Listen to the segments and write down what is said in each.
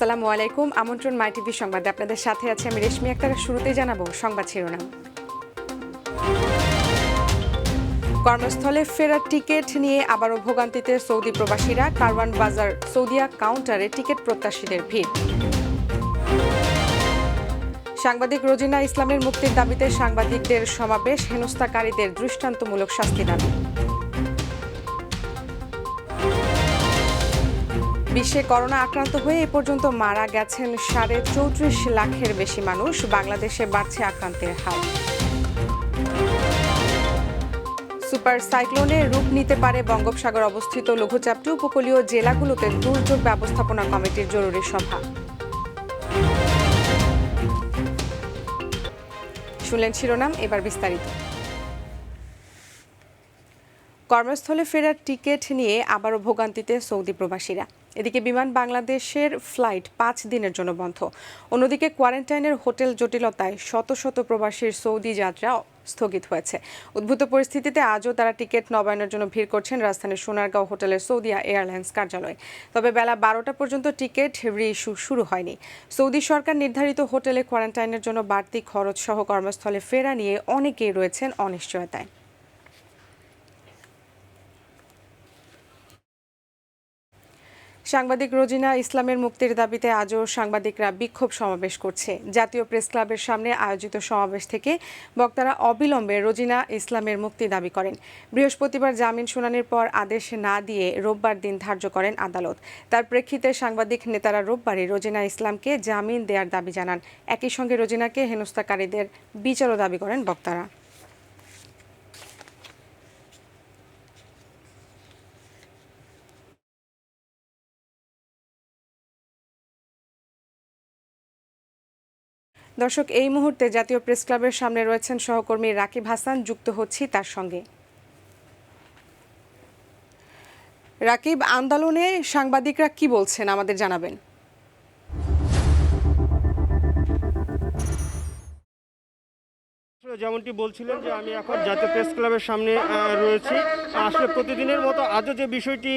আসসালামু আলাইকুম। আমন্ত্রণ মাই টিভি সংবাদে আপনাদের সাথে আছে আমি রেশমি আক্তার। শুরুতেই জানাবো সংবাদ শিরোনাম। কর্মস্থলে ফেরার টিকিট নিয়ে আবারও ভোগান্তিতে সৌদি প্রবাসীরা। কারওয়ান বাজার সৌদিয়া কাউন্টারে টিকিট প্রত্যাশীদের ভিড়। সাংবাদিক রোজিনা ইসলামের মুক্তির দাবিতে সাংবাদিকদের সমাবেশ। হেনস্থাকারীদের দৃষ্টান্তমূলক শাস্তি দাবি। বিশ্বে করোনা আক্রান্ত হয়ে এ পর্যন্ত মারা গেছেন 34.5 লাখের বেশি মানুষ। বাংলাদেশে বাড়ছে আক্রান্তের হার। সুপার সাইক্লোনে রূপ নিতে পারে বঙ্গোপসাগর অবস্থিত লঘুচাপটি। উপকূলীয় জেলাগুলোতে দুর্যোগ ব্যবস্থাপনা কমিটির জরুরি সভা। শুনলেন শিরোনাম, এবার বিস্তারিত। কর্মস্থলে ফেরার টিকিট নিয়ে আবারও ভোগান্তিতে সৌদি প্রবাসীরা। এদিকে বিমান বাংলাদেশের ফ্লাইট 5 দিনের জন্য বন্ধ। অন্যদিকে কোয়ারেন্টাইনের হোটেল জটিলতায় শত শত প্রবাসীর সৌদি যাত্রা স্থগিত হয়েছে। উদ্ভূত পরিস্থিতিতে আজও তারা টিকিট নবায়নের জন্য ভিড় করছেন রাজধানীর সোনারগাঁও হোটেলের সৌদিয়া এয়ারলাইন্স কার্যালয়ে। তবে বেলা 12টা পর্যন্ত টিকিট রি-ইস্যু শুরু হয়নি। সৌদি সরকার নির্ধারিত হোটেলে কোয়ারেন্টাইনের জন্য বাড়তি খরচ সহ কর্মস্থলে ফেরা নিয়ে অনেকেই রয়েছেন অনিশ্চয়তায়। সাংবাদিক রোজিনা ইসলামের মুক্তির দাবিতে আজও সাংবাদিকরা বিক্ষোভ সমাবেশ করছে। জাতীয় প্রেস ক্লাবের সামনে আয়োজিত সমাবেশ থেকে বক্তারা অবিলম্বে রোজিনা ইসলামের মুক্তি দাবি করেন। বৃহস্পতিবার জামিন শুনানির পর আদেশ না দিয়ে রোববার দিন ধার্য করেন আদালত। তার প্রেক্ষিতে সাংবাদিক নেতারা রোববারই রোজিনা ইসলামকে জামিন দেওয়ার দাবি জানান। একই সঙ্গে রোজিনাকে হেনস্থাকারীদের বিচারও দাবি করেন বক্তারা। দর্শক, এই মুহূর্তে জাতীয় প্রেস ক্লাবের সামনে রয়েছেন সহকর্মী রাকিব হাসান, যুক্ত হচ্ছি তার সঙ্গে। রাকিব, আন্দোলনে সাংবাদিকরা কি বলছেন আমাদের জানাবেন। যেমনটি বলছিলেন যে আমি এখন জাতীয় প্রেস ক্লাবের সামনে রয়েছি। আসলে প্রতিদিনের মতো আজও যে বিষয়টি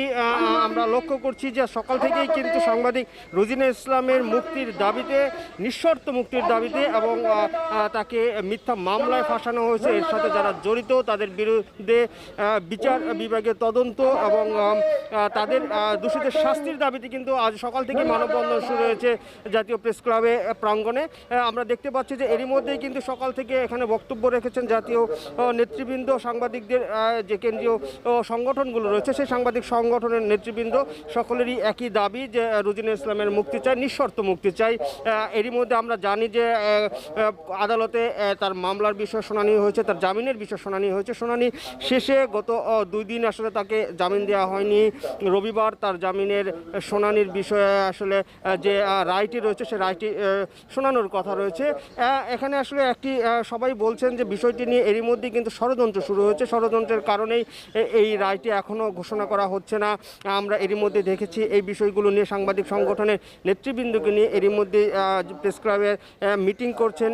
আমরা লক্ষ্য করছি যে সকাল থেকেই কিন্তু সাংবাদিক রোজিনা ইসলামের মুক্তির দাবিতে, নিঃশর্ত মুক্তির দাবিতে এবং তাকে মিথ্যা মামলায় ফাঁসানো হয়েছে, এর সাথে যারা জড়িত তাদের বিরুদ্ধে বিচার বিভাগের তদন্ত এবং তাদের দোষীদের শাস্তির দাবিতে কিন্তু আজ সকাল থেকে মানববন্ধন শুরু হয়েছে জাতীয় প্রেস ক্লাবে প্রাঙ্গণে। আমরা দেখতে পাচ্ছি যে এরই মধ্যেই কিন্তু সকাল থেকে এখানে বক্তব্য রেখেছেন জাতীয় নেতৃবৃন্দ, সাংবাদিকদের যে কেন্দ্রীয় সংগঠনগুলো রয়েছে সেই সাংবাদিক সংগঠনের নেতৃবৃন্দ সকলেরই একই দাবি যে রোজিনা ইসলামের মুক্তি চাই, নিঃশর্ত মুক্তি চাই। এরই মধ্যে আমরা জানি যে আদালতে তার মামলার বিষয়ে শুনানি হয়েছে, তার জামিনের বিষয়ে শুনানি হয়েছে। শুনানি শেষে গত 2 দিন আসলে তাকে জামিন দেওয়া হয়নি। রবিবার তার জামিনের শুনানির বিষয়ে আসলে যে রায়টি রয়েছে সেই রায়টি শোনানোর কথা রয়েছে। এখানে আসলে একটি সবাই বলছেন যে বিষয়টি নিয়ে এরই মধ্যেই কিন্তু ষড়যন্ত্র শুরু হয়েছে। ষড়যন্ত্রের কারণেই এই রায়টি এখনও ঘোষণা করা হচ্ছে না। আমরা এরই মধ্যে দেখেছি এই বিষয়গুলো নিয়ে সাংবাদিক সংগঠনের নেতৃবৃন্দকে নিয়ে এরই মধ্যে প্রেস ক্লাবে মিটিং করছেন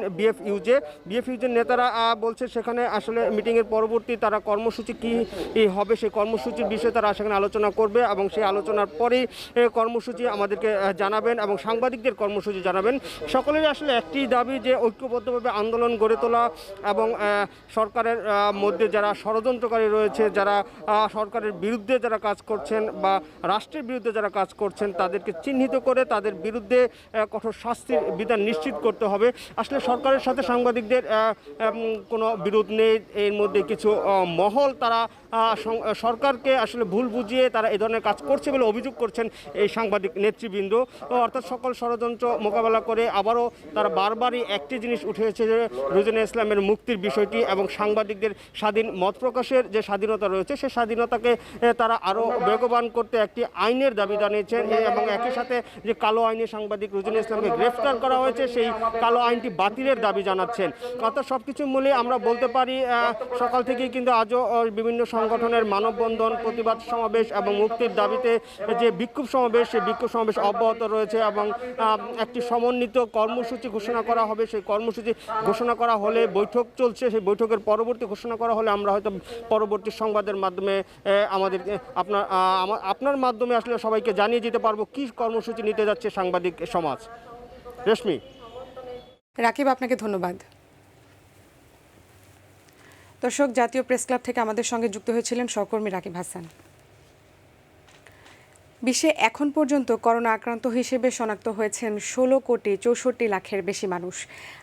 বিএফইউজের নেতারা বলছে সেখানে আসলে মিটিংয়ের পরবর্তী তারা কর্মসূচি কী হবে সেই কর্মসূচির বিষয়ে তারা সেখানে আলোচনা করবে এবং সেই আলোচনার পরেই কর্মসূচি আমাদেরকে জানাবেন এবং সাংবাদিকদের কর্মসূচি জানাবেন। সকলেরই আসলে একটি দাবি যে ঐক্যবদ্ধভাবে আন্দোলন গড়ে তোলা এবং সরকারের মধ্যে যারা ষড়যন্ত্রকারী রয়েছে, যারা সরকারের বিরুদ্ধে যারা কাজ করছেন বা রাষ্ট্রের বিরুদ্ধে যারা কাজ করছেন তাদেরকে চিহ্নিত করে তাদের বিরুদ্ধে কঠোর শাস্তির বিধান নিশ্চিত করতে হবে। আসলে সরকারের সাথে সাংবাদিকদের কোনো বিরোধ নেই। এর মধ্যে কিছু মহল তারা সরকারকে আসলে ভুল বুঝিয়ে তারা এই ধরনের কাজ করছে বলে অভিযোগ করছেন এই সাংবাদিক নেতৃবৃন্দ। অর্থাৎ সকল ষড়যন্ত্র মোকাবেলা করে আবারও তারা বারবারই একটি জিনিস উঠেছে যে রোজিনা ইসলামের মুক্তির বিষয়টি এবং সাংবাদিকদের স্বাধীন মত প্রকাশের যে স্বাধীনতা রয়েছে সেই স্বাধীনতাকে তারা আরও বেগবান করতে একটি আইনের দাবি জানিয়েছেন এবং একই সাথে যে কালো আইনে সাংবাদিক রোজিনা ইসলামকে গ্রেফতার করা হয়েছে সেই কালো আইনটি বাতিলের দাবি জানাচ্ছেন। অর্থাৎ সব কিছু মিলে আমরা বলতে পারি সকাল থেকেই কিন্তু আজও বিভিন্ন সংগঠনের মানববন্ধন, প্রতিবাদ সমাবেশ এবং মুক্তির দাবিতে যে বিক্ষোভ সমাবেশ, সেই বিক্ষোভ সমাবেশ অব্যাহত রয়েছে এবং একটি সমন্বিত কর্মসূচি ঘোষণা করা হবে। সেই কর্মসূচি ঘোষণা করা হলে বৈঠক চলছে, সেই বৈঠকের পরবর্তী ঘোষণা করা হলে আমরা হয়তো পরবর্তী সংবাদের মাধ্যমে আমাদের আপনার মাধ্যমে আসলে সবাইকে জানিয়ে দিতে পারবো কি কর্মসূচি নিতে যাচ্ছে সাংবাদিক সমাজ। রেশমি। রাকিব, আপনাকে ধন্যবাদ। দর্শক, জাতীয় প্রেস ক্লাব থেকে আমাদের সঙ্গে যুক্ত হয়েছিলেন সহকর্মী রাকিব হাসান। বিশ্বে এখন পর্যন্ত করোনা আক্রান্ত হিসেবে শনাক্ত হয়েছেন 16,64,00,000-এর বেশি মানুষ,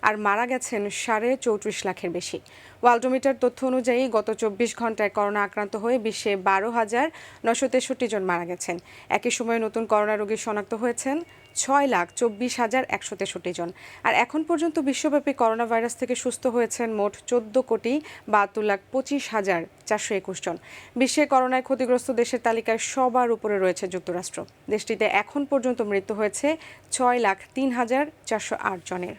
আর মারা গেছেন 34.5 লাখের বেশি। ওয়ার্ল্ডোমিটার তথ্য অনুযায়ী গত 24 ঘন্টায় করোনা আক্রান্ত হয়ে বিশ্বে 12,963 জন মারা গেছেন। একই সময়ে নতুন করোনা রোগী শনাক্ত হয়েছেন 6,24,163 জন। আর এখন পর্যন্ত বিশ্বব্যাপী করোনা ভাইরাস থেকে সুস্থ হয়েছেন মোট 14,72,25,421 জন। বিশ্বে করোনায় ক্ষতিগ্রস্ত দেশের তালিকায় সবার উপরে রয়েছে যুক্তরাষ্ট্র। দেশটিতে এখন পর্যন্ত মৃত্যু হয়েছে 6,03,408 জনের।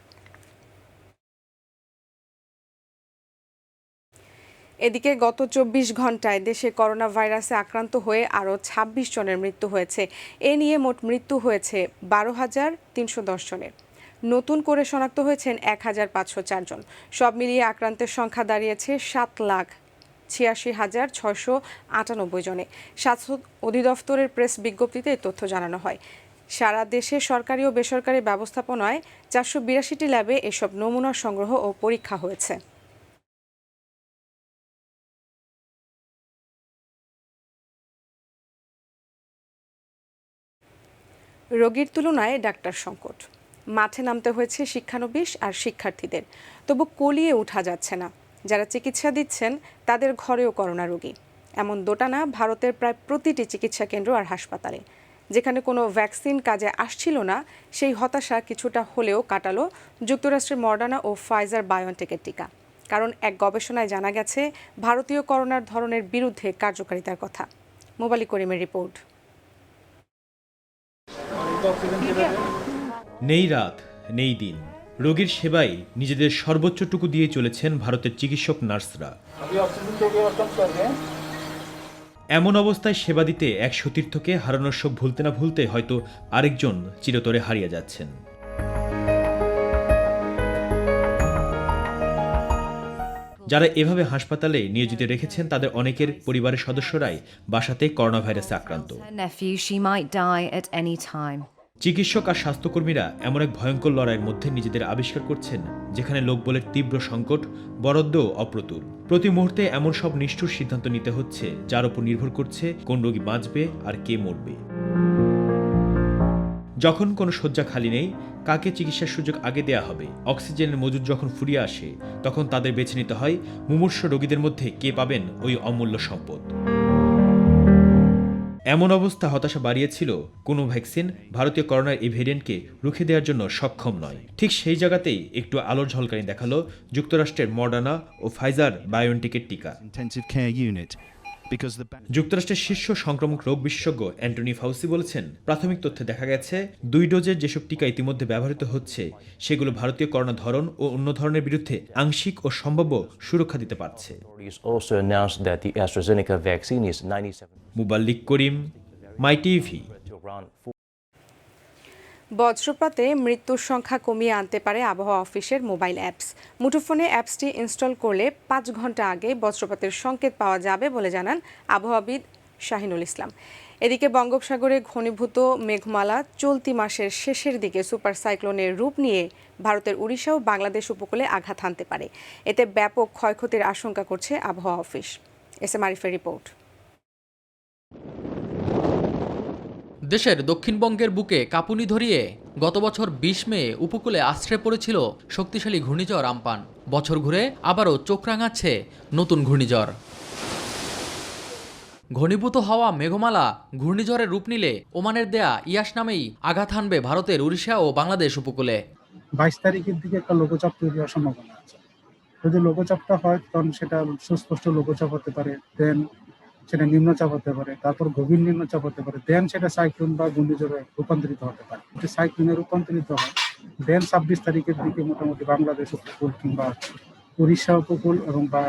এদিকে গত 24 ঘন্টায় দেশে করোনা ভাইরাসে আক্রান্ত হয়ে আরও 26 জনের মৃত্যু হয়েছে। এ নিয়ে মোট মৃত্যু হয়েছে 12,310 জনের। নতুন করে শনাক্ত হয়েছেন 1,504 জন। সব মিলিয়ে আক্রান্তের সংখ্যা দাঁড়িয়েছে 7,86,698 জনে। স্বাস্থ্য অধিদপ্তরের প্রেস বিজ্ঞপ্তিতে এই তথ্য জানানো হয়। সারা দেশে সরকারি ও বেসরকারি ব্যবস্থাপনায় 482টি ল্যাবে এসব নমুনা সংগ্রহ ও পরীক্ষা হয়েছে। রোগীর তুলনায় ডাক্তার সংকট। মাঠে নামতে হয়েছে শিক্ষানবিশ আর শিক্ষার্থীদের, তবু কলিয়ে ওঠা যাচ্ছে না। যারা চিকিৎসা দিচ্ছেন তাদের ঘরেও করোনা রোগী। এমন দোটানা ভারতের প্রায় প্রতিটি চিকিৎসা কেন্দ্র আর হাসপাতালে। যেখানে কোনো ভ্যাকসিন কাজে আসছিল না, সেই হতাশা কিছুটা হলেও কাটালো যুক্তরাষ্ট্রের মডার্না ও ফাইজার বায়োনটেকের টিকা। কারণ এক গবেষণায় জানা গেছে ভারতীয় করোনার ধরনের বিরুদ্ধে কার্যকারিতার কথা। মোবালি করিমের রিপোর্ট। নেই রাত নেই দিন, রোগীর সেবায় নিজেদের সর্বোচ্চটুকু দিয়ে চলেছেন ভারতের চিকিৎসক নার্সরা। এমন অবস্থায় সেবা দিতে এক সতীর্থকে হারানোর শোক ভুলতে না ভুলতে হয়তো আরেকজন চিরতরে হারিয়ে যাচ্ছেন। যারা এভাবে হাসপাতালে নিয়োজিত রেখেছেন তাদের অনেকের পরিবারের সদস্যরাই বাসাতে করোনা ভাইরাসে আক্রান্ত। চিকিৎসক আর স্বাস্থ্যকর্মীরা এমন এক ভয়ঙ্কর লড়াইয়ের মধ্যে নিজেদের আবিষ্কার করছেন যেখানে লোকবলের তীব্র সংকট, বরাদ্দ অপ্রতুল। প্রতি মুহূর্তে এমন সব নিষ্ঠুর সিদ্ধান্ত নিতে হচ্ছে যার উপর নির্ভর করছে কোন রোগী বাঁচবে আর কে মরবে। যখন কোনো শয্যা খালি নেই, কাকে চিকিৎসার সুযোগ আগে দেয়া হবে, অক্সিজেনের মজুদ যখন ফুরিয়ে আসে, তখন তাদের বেছে নিতে হয় মুমূর্ষু রোগীদের মধ্যে কে পাবেন ওই অমূল্য সম্পদ। এমন অবস্থা হতাশা বাড়িয়েছিল কোনো ভ্যাকসিন ভারতীয় করোনার এই ভেরিয়েন্টকে রুখে দেওয়ার জন্য সক্ষম নয়। ঠিক সেই জায়গাতেই একটু আলোর ঝলকানি দেখালো যুক্তরাষ্ট্রের মডার্না ও ফাইজার বায়োনটেকের টিকা। যুক্তরাষ্ট্রের শীর্ষ সংক্রামক রোগ বিশেষজ্ঞ অ্যান্টনি ফাউসি বলেছেন, প্রাথমিক তথ্যে দেখা গেছে 2 ডোজের যেসব টিকা ইতিমধ্যে ব্যবহৃত হচ্ছে সেগুলো ভারতীয় করোনা ধরন ও অন্য ধরনের বিরুদ্ধে আংশিক ও সম্ভাব্য সুরক্ষা দিতে পারছে। মুবাল্লিক করিম, মাই টিভি। বজ্রপাতে মৃত্যুর সংখ্যা কমিয়ে আনতে পারে আবহাওয়া অফিসের মোবাইল অ্যাপস। মুঠোফোনে অ্যাপসটি ইনস্টল করলে 5 ঘন্টা আগে বজ্রপাতের সংকেত পাওয়া যাবে বলে জানান আবহাওয়াবিদ শাহিনুল ইসলাম। এদিকে বঙ্গোপসাগরে ঘনীভূত মেঘমালা চলতি মাসের শেষের দিকে সুপার সাইক্লোনের রূপ নিয়ে ভারতের উড়িষ্যা ও বাংলাদেশ উপকূলে আঘাত হানতে পারে। এতে ব্যাপক ক্ষয়ক্ষতির আশঙ্কা করছে আবহাওয়া অফিস। এস এম আরিফের রিপোর্ট। দেশের দক্ষিণবঙ্গের বুকে কাঁপুনি ধরিয়ে গত বছর 20 মে উপকূলে আশ্রয় পড়েছিল শক্তিশালী ঘূর্ণিঝড় আম্পান। বছর ঘুরে আবারও চোখ রাঙাচ্ছে নতুন ঘূর্ণিঝড়। ঘনীভূত হওয়া মেঘমালা ঘূর্ণিঝড়ের রূপ নিলে ওমানের দেয়া ইয়াস নামেই আঘাত হানবে ভারতের উড়িষ্যা ও বাংলাদেশ উপকূলে। 22 তারিখের দিকে একটা লঘুচাপ তৈরি হওয়ার সম্ভাবনা আছে। যদি লঘুচাপটা হয় তখন সেটা সুস্পষ্ট লঘুচাপ হতে পারে, দেন সেটা নিম্নচাপ হতে পারে, তারপর গভীর নিম্নচাপ হতে পারে, দেন সেটা সাইক্লোন বা ঘূর্ণিঝড়ে রূপান্তরিত হতে পারে। যদি সাইক্লোনে রূপান্তরিত হয় দেন 26 তারিখের দিকে মোটামুটি বাংলাদেশ উপকূল কিংবা উড়িষ্যা উপকূল এবং বা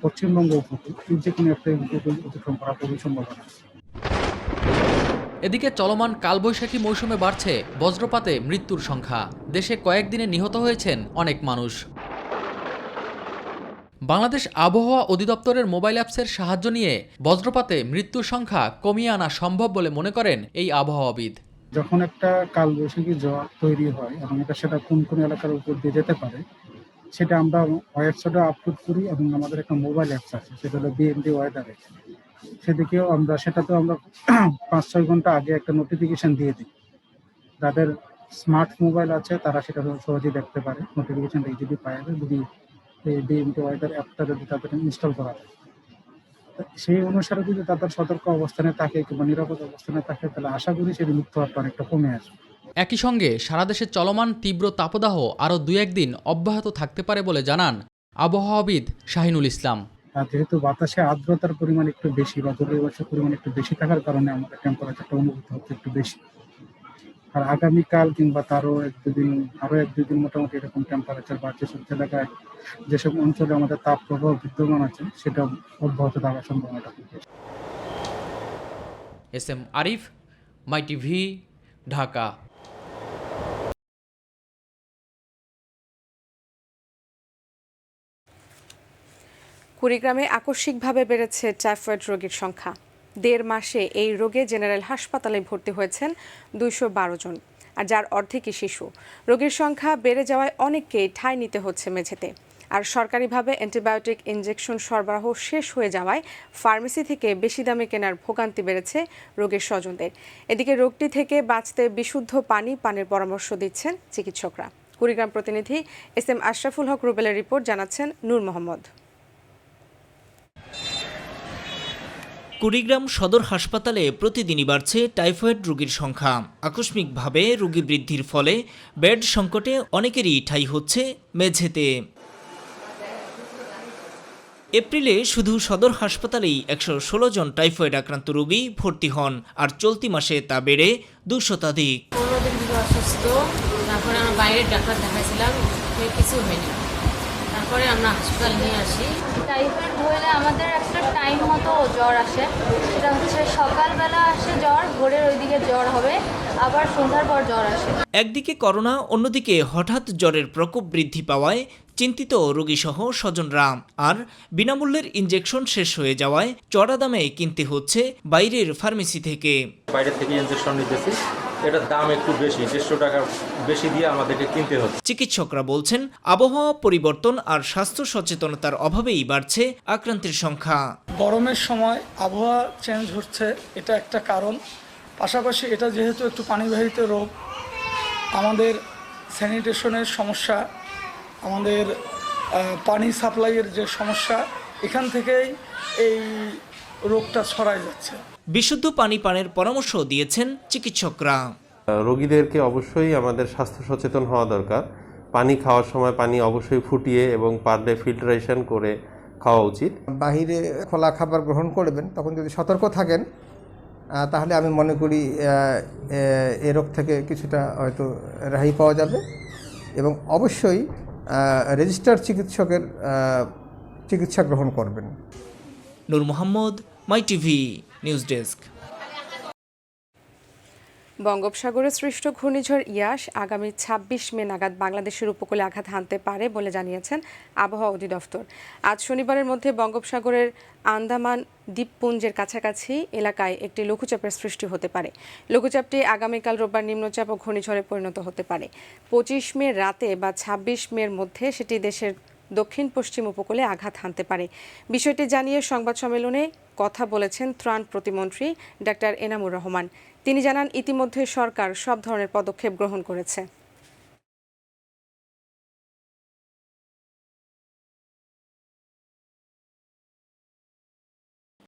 পশ্চিমবঙ্গ উপকূল এই যে কোনো একটা উপকূল অতিক্রম করা খুবই সম্ভাবনা আছে। এদিকে চলমান কালবৈশাখী মৌসুমে বাড়ছে বজ্রপাতে মৃত্যুর সংখ্যা। দেশে কয়েকদিনে নিহত হয়েছেন অনেক মানুষ। বাংলাদেশ আবহাওয়া অধিদপ্তরের মোবাইল অ্যাপসের সাহায্য নিয়ে বজ্রপাতে মৃত্যুর সংখ্যা কমিয়ে আনা সম্ভব বলে মনে করেন এই আবহাওয়াবিদ। যখন একটা কালবৈশাখী ঝড় তৈরি হয় এবং সেটা কোন কোন এলাকার উপর দিয়ে যেতে পারে সেটা আমরা ওয়েবসাইটে আপলোড করি এবং আমাদের একটা মোবাইল অ্যাপস আছে সেটা হলো বিএমডি ওয়েদার। সেদিকেও আমরা সেটাতেও আমরা 5-6 ঘন্টা আগে একটা নোটিফিকেশন দিয়ে দিই। যাদের স্মার্ট মোবাইল আছে তারা সেটা সহজেই দেখতে পারে, নোটিফিকেশনটা যদি পায়, যদি এই বিএমডি ওয়েদার অ্যাপটা যদি তাদের ইনস্টল করা যায়, সেই অনুসারে যদি তাদের সতর্ক অবস্থানে থাকে কিংবা নিরাপদ অবস্থানে থাকে তাহলে আশা করি সেটি মৃত্যু হারটা অনেকটা কমে আসবে। একই সঙ্গে সারা দেশে চলমান তীব্র তাপদাহ আরও 2-1 দিন অব্যাহত থাকতে পারে বলে জানান আবহাওয়াবিদ শাহিনুল ইসলাম। আর যেহেতু বাতাসে আর্দ্রতার পরিমাণ একটু বেশি বা জলীয় বাষ্পের পরিমাণ একটু বেশি থাকার কারণে আমাদের টেম্পারেচারটা অনুভূত হচ্ছে একটু বেশি। আর আগামীকাল কিংবা তারও আরো এক দুই দিন মোটামুটি এরকম টেম্পারেচার বা যেসব এলাকায় যেসব অঞ্চলে আমাদের তাপ প্রবাহ বিদ্যমান আছে সেটা অব্যাহত থাকার সম্ভাবনাটা খুব বেশি। SM আরিফ, মাই টিভি, ঢাকা। কুড়িগ্রামে আকস্মিকভাবে বেড়েছে টাইফয়েড রোগীর সংখ্যা। 1.5 মাসে এই রোগে জেনারেল হাসপাতালে ভর্তি হয়েছেন 212 জন, আর যার অর্ধেকই শিশু। রোগীর সংখ্যা বেড়ে যাওয়ায় অনেককেই ঠাঁই নিতে হচ্ছে মেঝেতে। আর সরকারিভাবে অ্যান্টিবায়োটিক ইনজেকশন সরবরাহ শেষ হয়ে যাওয়ায় ফার্মেসি থেকে বেশি দামে কেনার ভোগান্তি বেড়েছে রোগীর স্বজনদের। এদিকে রোগটি থেকে বাঁচতে বিশুদ্ধ পানির পরামর্শ দিচ্ছেন চিকিৎসকরা। কুড়িগ্রাম প্রতিনিধি SM আশরাফুল হক রুবেলের রিপোর্ট, জানাচ্ছেন নূর মোহাম্মদ। কুড়িগ্রাম সদর হাসপাতালে প্রতিদিনই বাড়ছে টাইফয়েড রোগীর সংখ্যা। আকস্মিকভাবে রোগী বৃদ্ধির ফলে বেড সংকটে অনেকেরই ঠাঁই হচ্ছে মেঝেতে। এপ্রিলে শুধু সদর হাসপাতালেই 116 জন টাইফয়েড আক্রান্ত রোগী ভর্তি হন, আর চলতি মাসে তা বেড়ে 200 শতাধিক। 15 দিন ধরে অসুস্থ, তারপরে আমরা বাইরের ডাক্তার দেখাইছিলাম, কিছু হয়নি। তারপরে আমরা হাসপাতাল নিয়ে আসি। টাইফয়েড হলে আমাদের একটা টাইম মতো জ্বর আসে, সেটা হচ্ছে সকালবেলা আসে জ্বর, ভোরের ওইদিকে জ্বর হবে, আবার সন্ধ্যার পর জ্বর আসে। একদিকে করোনা, অন্যদিকে হঠাৎ জ্বরের প্রকোপ বৃদ্ধি পাওয়ায় চিন্তিত রোগীসহ স্বজনরা। আর বিনামূল্যের ইনজেকশন শেষ হয়ে যাওয়ায় চড়া দামে কিনতে হচ্ছে বাইরের ফার্মেসি থেকে। বাইরে থেকে ইনজেকশন নিতেছি, এটার দাম একটু বেশি, 150 টাকা বেশি দিয়ে আমাদেরকে কিনতে হচ্ছে। চিকিৎসকরা বলছেন, আবহাওয়া পরিবর্তন আর স্বাস্থ্য সচেতনতার অভাবেই বাড়ছে আক্রান্তের সংখ্যা। গরমের সময় আবহাওয়া চেঞ্জ হচ্ছে, এটা একটা কারণ। পাশাপাশি এটা যেহেতু একটু পানিবাহিত রোগ, আমাদের স্যানিটেশনের সমস্যা, আমাদের পানি সাপ্লাইয়ের যে সমস্যা, এখান থেকেই এই রোগটা ছড়ায় যাচ্ছে। বিশুদ্ধ পানি পানের পরামর্শ দিয়েছেন চিকিৎসকরা। রোগীদেরকে অবশ্যই আমাদের স্বাস্থ্য সচেতন হওয়া দরকার। পানি খাওয়ার সময় পানি অবশ্যই ফুটিয়ে এবং পার ডে ফিল্টারেশন করে খাওয়া উচিত। বাহিরে খোলা খাবার গ্রহণ করবেন তখন যদি সতর্ক থাকেন তাহলে আমি মনে করি এ রোগ থেকে কিছুটা হয়তো রেহাই পাওয়া যাবে, এবং অবশ্যই রেজিস্টার্ড চিকিৎসকের চিকিৎসা গ্রহণ করবেন। নূর মোহাম্মদ, মাই টিভি নিউজ ডেস্ক। বঙ্গোপসাগরে সৃষ্ট ঘূর্ণিঝড় ইয়াস আগামী 26 মে নাগাদ বাংলাদেশের উপকূলে আঘাত হানতে পারে বলে জানিয়েছেন আবহাওয়া অধিদপ্তর। আজ শনিবারের মধ্যে বঙ্গোপসাগরের আন্দামান দ্বীপপুঞ্জের কাছাকাছি এলাকায় একটি লঘুচাপের সৃষ্টি হতে পারে। লঘুচাপটি আগামীকাল রোববার নিম্নচাপ ও ঘূর্ণিঝড়ে পরিণত হতে পারে। 25 মে রাতে বা 26 মের মধ্যে সেটি দেশের দক্ষিণ পশ্চিম উপকূলে আঘাত হানতে পারে। বিষয়টি জানিয়ে সংবাদ সম্মেলনে কথা বলেছেন ত্রাণ প্রতিমন্ত্রী ডাক্তার এনামুর রহমান। তিনি জানান, ইতিমধ্যে সরকার সব ধরনের পদক্ষেপ গ্রহণ করেছে।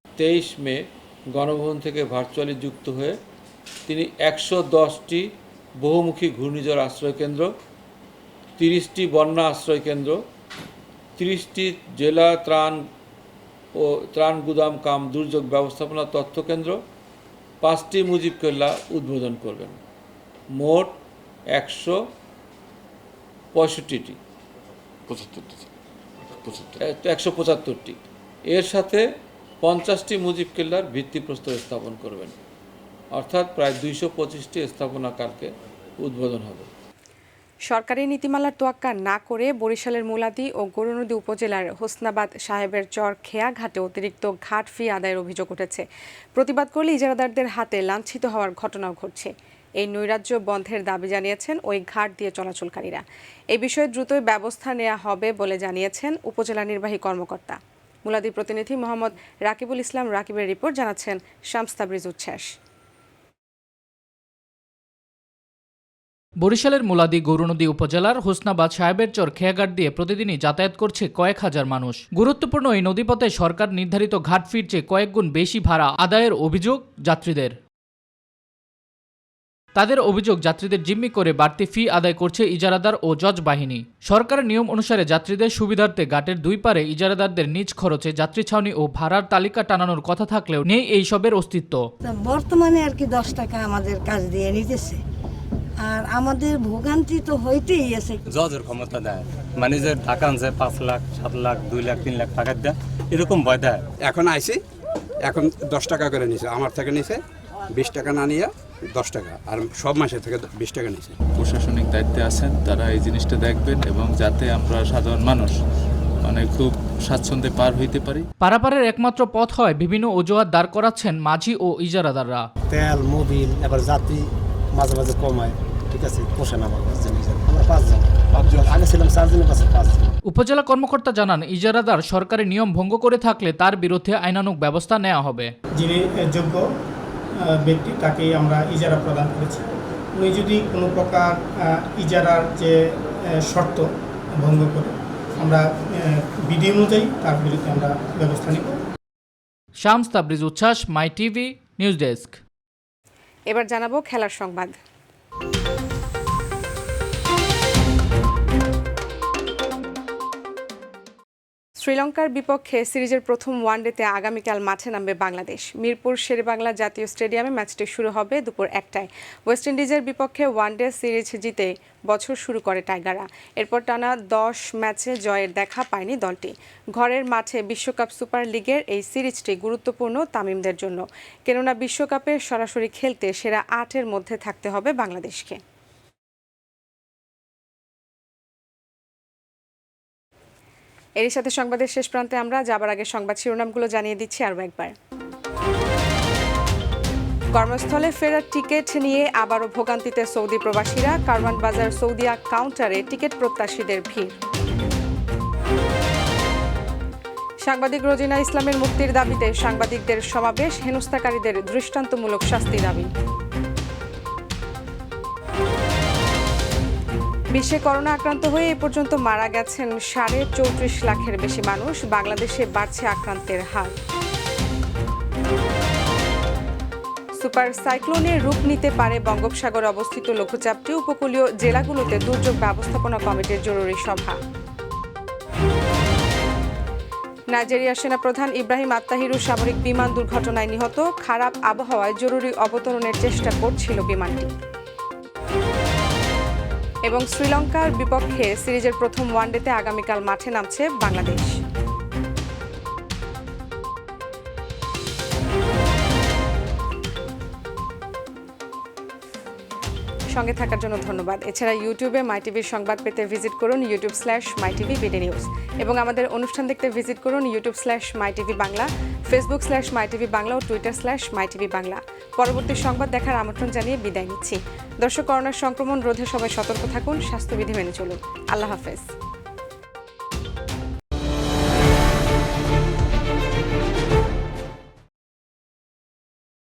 23 মে গণভবন থেকে ভার্চুয়ালি যুক্ত হয়ে তিনি 110টি বহুমুখী ঘূর্ণিঝড় আশ্রয়কেন্দ্র, 30টি বন্যা আশ্রয়কেন্দ্র, 30টি জেলা ত্রাণ গুদাম কাম দুর্যোগ ব্যবস্থাপনা তথ্যকেন্দ্র, 5টি মুজিব কেল্লা উদ্বোধন করবেন। মোট 165টি 175টি, এর সাথে 50টি মুজিব কেল্লার ভিত্তিপ্রস্তর স্থাপন করবেন, অর্থাৎ প্রায় 225টি স্থাপনা কালকে উদ্বোধন হবে। সরকারি নীতিমালার তোয়াক্কা না করে বরিশালের মুলাদী ও গরুনদী উপজেলার হোসনাবাদ সাহেবের চর খেয়াঘাটে অতিরিক্ত ঘাট ফি আদায়ের অভিযোগ উঠেছে। প্রতিবাদ করলে ইজারাদারদের হাতে লাঞ্ছিত হওয়ার ঘটনাও ঘটছে। এই নৈরাজ্য বন্ধের দাবি জানিয়েছেন ওই ঘাট দিয়ে চলাচলকারীরা। এই বিষয়ে দ্রুতই ব্যবস্থা নেওয়া হবে বলে জানিয়েছেন উপজেলা নির্বাহী কর্মকর্তা। মুলাদী প্রতিনিধি মোহাম্মদ রাকিবুল ইসলাম রাকিবের রিপোর্ট, জানাচ্ছেন শামস তাবরিজ উচ্ছ্বাস। বরিশালের মুলাদী গরুনদী উপজেলার হোসনাবাদ সাহেবের চর খেয়াঘাট দিয়ে প্রতিদিনই যাতায়াত করছে কয়েক হাজার মানুষ। গুরুত্বপূর্ণ এই নদীপথে সরকার নির্ধারিত ঘাট ফির চেয়ে কয়েক গুণ বেশি ভাড়া আদায়ের অভিযোগ যাত্রীদের। তাদের অভিযোগ, যাত্রীদের জিম্মি করে বাড়তি ফি আদায় করছে ইজারাদার ও জজ বাহিনী। সরকারের নিয়ম অনুসারে যাত্রীদের সুবিধার্থে ঘাটের দুই পারে ইজারাদারদের নিজ খরচে যাত্রী ছাউনি ও ভাড়ার তালিকা টানানোর কথা থাকলেও নেই এইসবের অস্তিত্ব। বর্তমানে আর কি 10 টাকা আমাদের কাজ দিয়ে নিতেছে, আর আমাদের ভোগান্তি তো হইতেই আছে। জজের ক্ষমতা দেয়, মানে যে টাকা আনছে 5 লাখ 7 লাখ 2 লাখ 3 লাখ টাকা দেয়, এরকম ভয় দেয়। এখন আইসি, এখন 10 টাকা করে নিছে, আমার থেকে নিছে 20 টাকা না নিয়ে 10 টাকা, আর সব মাসে থেকে 20 টাকা নিছে। প্রশাসনিক দায়িত্বে আছেন, তারা এই জিনিসটা দেখবেন এবং যাতে আমরা সাধারণ মানুষ মানে খুব স্বাচ্ছন্দ্যে পার হইতে পারি। পারাপারের একমাত্র পথ হয় বিভিন্ন অজুহাত দাঁড় করাচ্ছেন মাঝি ও ইজারাদাররা। তেল, মোবিল, এবার যাত্রী মাঝে মাঝে কমায়, ঠিক আছে, পোষে না আমার কাছে। আমরা 5 জন, আগে ছিলাম 4 জনের কাছে 5 জন। উপজেলা কর্মকর্তা জানান, ইজারাদার সরকারি নিয়ম ভঙ্গ করে থাকলে তার বিরুদ্ধে আইনানুগ ব্যবস্থা নেওয়া হবে। যিনি যোগ্য ব্যক্তি তাকে আমরা ইজারা প্রদান করেছি। উনি যদি কোনো প্রকার ইজারার যে শর্ত ভঙ্গ করে, আমরা বিধি অনুযায়ী তার বিরুদ্ধে আমরা ব্যবস্থা নেব। শামস তাবরিজ উচ্ছ্বাস, মাই টিভি নিউজ ডেস্ক। এবার জানাবো খেলার সংবাদ। শ্রীলঙ্কার বিপক্ষে সিরিজের প্রথম ওয়ানডেতে আগামীকাল মাঠে নামবে বাংলাদেশ। মিরপুর শেরেবাংলা জাতীয় স্টেডিয়ামে ম্যাচটি শুরু হবে দুপুর 1টায়। ওয়েস্ট ইন্ডিজের বিপক্ষে ওয়ানডে সিরিজ জিতে বছর শুরু করে টাইগাররা। এরপর টানা 10 ম্যাচে জয়ের দেখা পায়নি দলটি। ঘরের মাঠে বিশ্বকাপ সুপার লিগের এই সিরিজটি গুরুত্বপূর্ণ তামিমদের জন্য, কেননা বিশ্বকাপে সরাসরি খেলতে সেরা 8-এর মধ্যে থাকতে হবে বাংলাদেশকে। এরই সাথে সংবাদের শেষ প্রান্তে আমরা যাবার আগে সংবাদ শিরোনামগুলো জানিয়ে দিচ্ছি আরও একবার। কর্মস্থলে ফেরার টিকিট নিয়ে আবারও ভোগান্তিতে সৌদি প্রবাসীরা। কারওয়ান বাজার সৌদিয়া কাউন্টারে টিকিট প্রত্যাশীদের ভিড়। সাংবাদিক রোজিনা ইসলামের মুক্তির দাবিতে সাংবাদিকদের সমাবেশ, হেনস্থাকারীদের দৃষ্টান্তমূলক শাস্তি দাবি। বিশ্বে করোনা আক্রান্ত হয়ে এ পর্যন্ত মারা গেছেন 34.5 লাখের বেশি মানুষ। বাংলাদেশে বাড়ছে আক্রান্তের হার। সুপার সাইক্লোনের রূপ নিতে পারে বঙ্গোপসাগরে অবস্থিত লঘুচাপটি। উপকূলীয় জেলাগুলোতে দুর্যোগ ব্যবস্থাপনা কমিটির জরুরি সভা। নাইজেরিয়ার সেনাপ্রধান ইব্রাহিম আত্তাহিরু সামরিক বিমান দুর্ঘটনায় নিহত। খারাপ আবহাওয়ায় জরুরি অবতরণের চেষ্টা করছিল বিমানটি। এবং শ্রীলঙ্কার বিপক্ষে সিরিজের প্রথম ওয়ানডেতে আগামীকাল মাঠে নামছে বাংলাদেশ। সঙ্গে থাকার জন্য ধন্যবাদ। এছাড়া ইউটিউবে মাই টিভির সংবাদ পেতে ভিজিট করুন youtube/mytvbdnews এবং আমাদের অনুষ্ঠান দেখতে ভিজিট করুন youtube/mytvbangla, facebook/mytvbangla ও twitter/mytvbangla। পরবর্তী সংবাদ দেখার আমন্ত্রণ জানিয়ে বিদায় নিচ্ছি। দর্শক, করোনার সংক্রমণ রোধে সবাই সতর্ক থাকুন, স্বাস্থ্যবিধি মেনে চলুন। আল্লাহ হাফেজ।